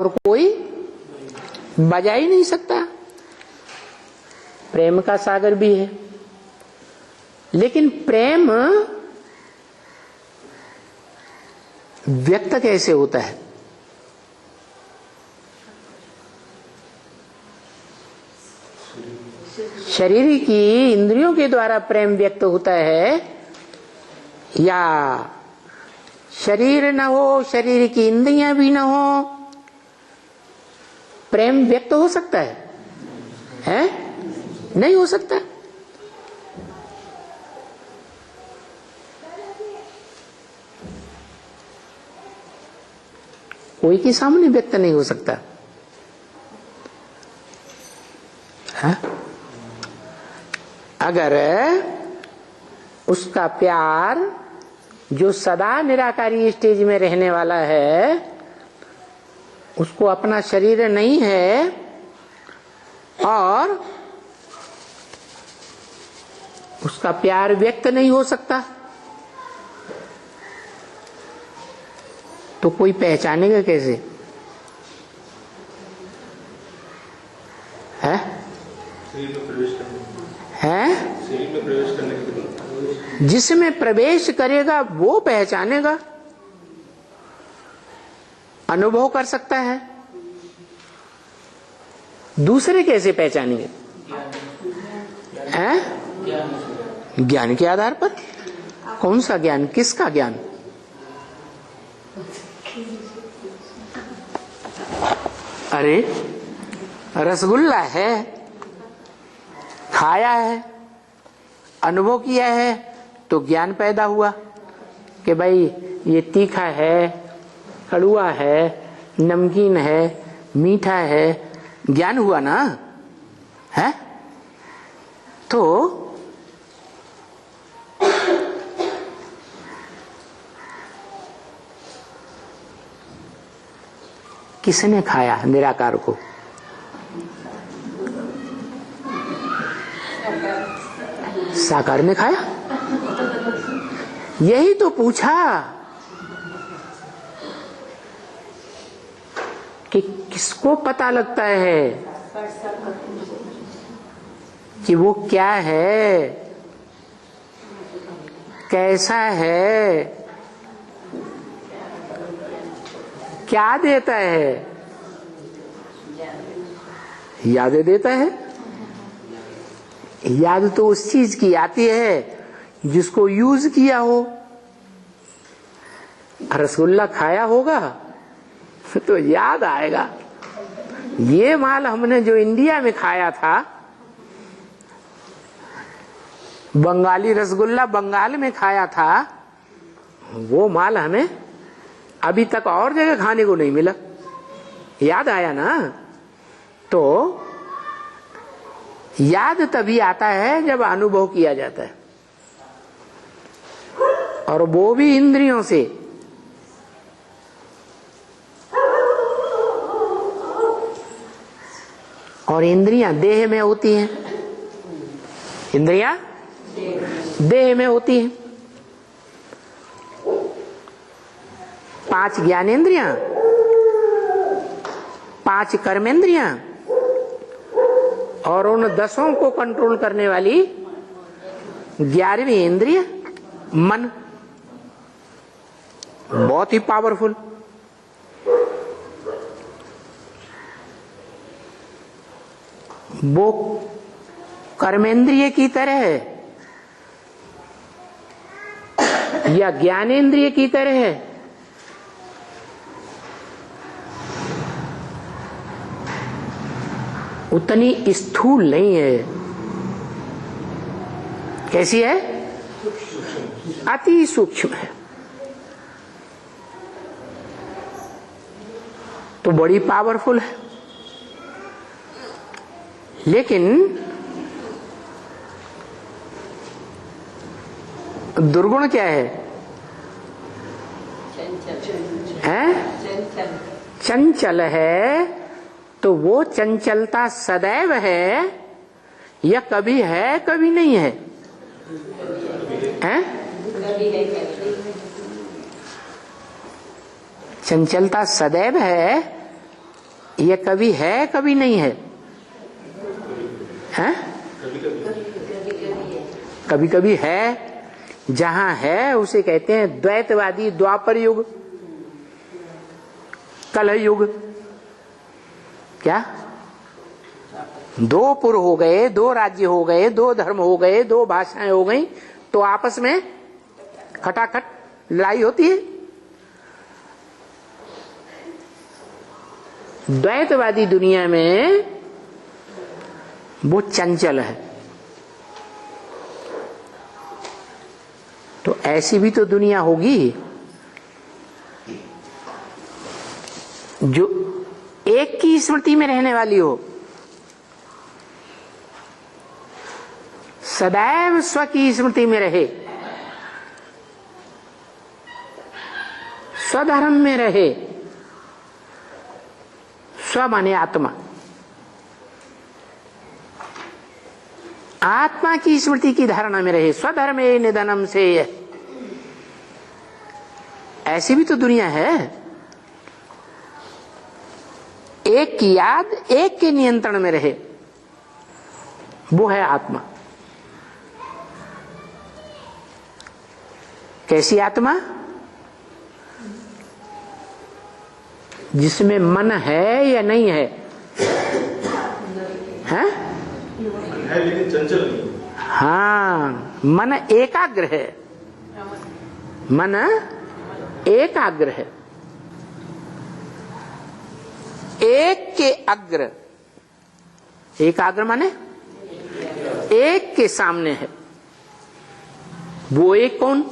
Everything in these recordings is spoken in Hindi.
और कोई बजा ही नहीं सकता। प्रेम का सागर भी है, लेकिन प्रेम व्यक्त कैसे होता है? शरीर की इंद्रियों के द्वारा प्रेम व्यक्त होता है, या शरीर न हो, शरीर की इंद्रियां भी न हो, प्रेम व्यक्त हो सकता है? नहीं हो सकता। कोई के सामने व्यक्त नहीं हो सकता है? अगर उसका प्यार जो सदा निराकारी स्टेज में रहने वाला है, उसको अपना शरीर नहीं है और उसका प्यार व्यक्त नहीं हो सकता, तो कोई पहचानेगा कैसे? है? जिसमें प्रवेश करेगा वो पहचानेगा, अनुभव कर सकता है। दूसरे कैसे पहचानेंगे? हैं? ज्ञान के आधार पर। कौन सा ज्ञान? किसका ज्ञान? अरे रसगुल्ला है, खाया है, अनुभव किया है, तो ज्ञान पैदा हुआ कि भाई ये तीखा है, कड़वा है, नमकीन है, मीठा है, ज्ञान हुआ ना है? तो किसने खाया निराकार को? साकार ने खाया। यही तो पूछा कि किसको पता लगता है कि वो क्या है, कैसा है, क्या देता है? याद देता है। याद तो उस चीज की आती है जिसको यूज किया हो। रसगुल्ला खाया होगा तो याद आएगा, ये माल हमने जो इंडिया में खाया था, बंगाली रसगुल्ला बंगाल में खाया था, वो माल हमें अभी तक और जगह खाने को नहीं मिला। याद आया ना? तो याद तभी आता है जब अनुभव किया जाता है, और वो भी इंद्रियों से। और इंद्रियां देह में होती हैं, इंद्रियां देह में होती हैं। 5 ज्ञानेंद्रियां, 5 कर्मेंद्रियां, और उन 10 को कंट्रोल करने वाली 11वीं इंद्रिय मन। बहुत ही पावरफुल। वो कर्मेंद्रिय की तरह या ज्ञानेंद्रिय की तरह उतनी स्थूल नहीं है। कैसी है? अति सूक्ष्म है। तो बड़ी पावरफुल है। लेकिन दुर्गुण क्या है? चंचल है। तो वो चंचलता सदैव है या कभी है कभी नहीं है? हैं? चंचलता सदैव है ये कभी है कभी नहीं है, हैं? कभी कभी है। जहां है उसे कहते हैं द्वैतवादी द्वापर युग, कलह युग। क्या? दो पुर हो गए, दो राज्य हो गए, दो धर्म हो गए, दो भाषाएं हो गई, तो आपस में खटाखट लड़ाई होती है। द्वैतवादी दुनिया में वो चंचल है। तो ऐसी भी तो दुनिया होगी जो एक की स्मृति में रहने वाली हो, सदैव स्व की स्मृति में रहे, स्वधर्म में रहे। स्व माने आत्मा, आत्मा की स्मृति की धारणा में रहे। स्वधर्मे निधनम से, ऐसी भी तो दुनिया है। एक की याद, एक के नियंत्रण में रहे, वो है आत्मा। कैसी आत्मा? जिसमें मन है या नहीं है? हैं? है लेकिन चंचल नहीं। हाँ, मन एकाग्र है, मन एकाग्र है, एक के अग्र। एकाग्र माने एक के सामने है। वो एक कौन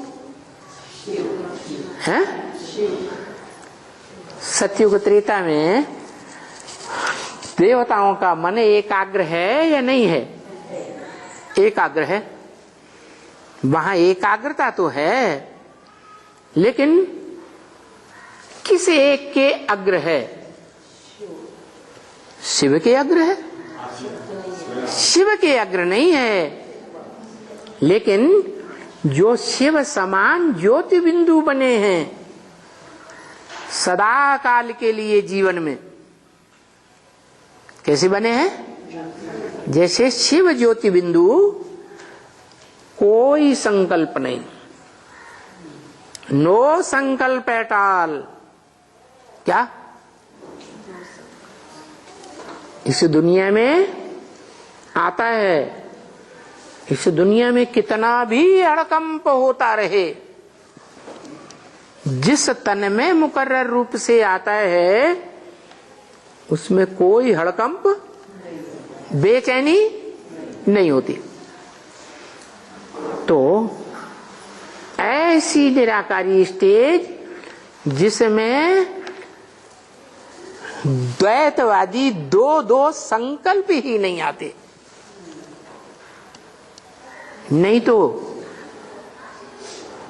है? सतयुग त्रेता में देवताओं का मन एकाग्र है या नहीं है? एकाग्र है। वहां एकाग्रता तो है, लेकिन किस एक के अग्र है? शिव के अग्र है? शिव के अग्र नहीं है, लेकिन जो शिव समान ज्योति बिंदु बने हैं सदा काल के लिए जीवन में, कैसे बने हैं? जैसे शिव ज्योति बिंदु, कोई संकल्प नहीं, नो संकल्प एट ऑल। क्या? इस दुनिया में आता है, इस दुनिया में कितना भी हड़कंप होता रहे, जिस तन में मुकर्रर रूप से आता है उसमें कोई हड़कंप, बेचैनी नहीं होती। तो ऐसी निराकारी स्टेज जिसमें द्वैतवादी दो दो संकल्प ही नहीं आते, नहीं तो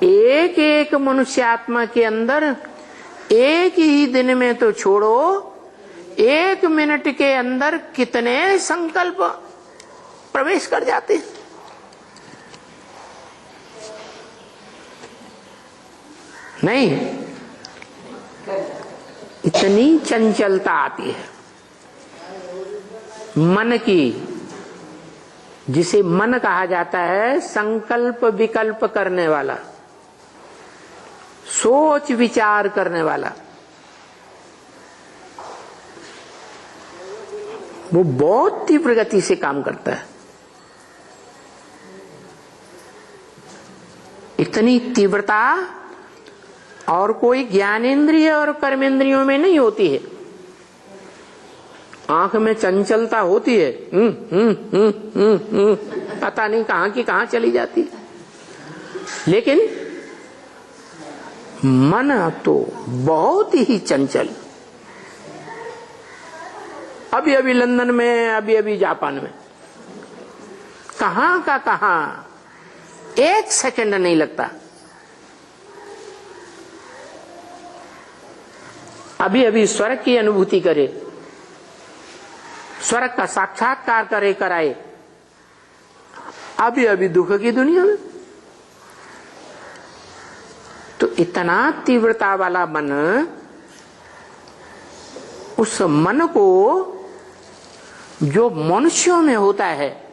एक एक मनुष्य आत्मा के अंदर एक ही दिन में तो छोड़ो, एक मिनट के अंदर कितने संकल्प प्रवेश कर जाते। नहीं, इतनी चंचलता आती है मन की, जिसे मन कहा जाता है संकल्प विकल्प करने वाला, सोच विचार करने वाला। वो बहुत तीव्र गति से काम करता है। इतनी तीव्रता और कोई ज्ञानेंद्रिय और कर्मेंद्रियों में नहीं होती है। आंख में चंचलता होती है, पता नहीं कहां की कहां चली जाती है, लेकिन मन तो बहुत ही चंचल। अभी अभी लंदन में, अभी अभी जापान में, कहां का कहां, एक सेकंड नहीं लगता। अभी अभी स्वर्ग की अनुभूति करे, स्वर्ग का साक्षात्कार करे कराए, अभी अभी दुख की दुनिया में। तो इतना तीव्रता वाला मन उस मन को जो मनुष्यों में होता है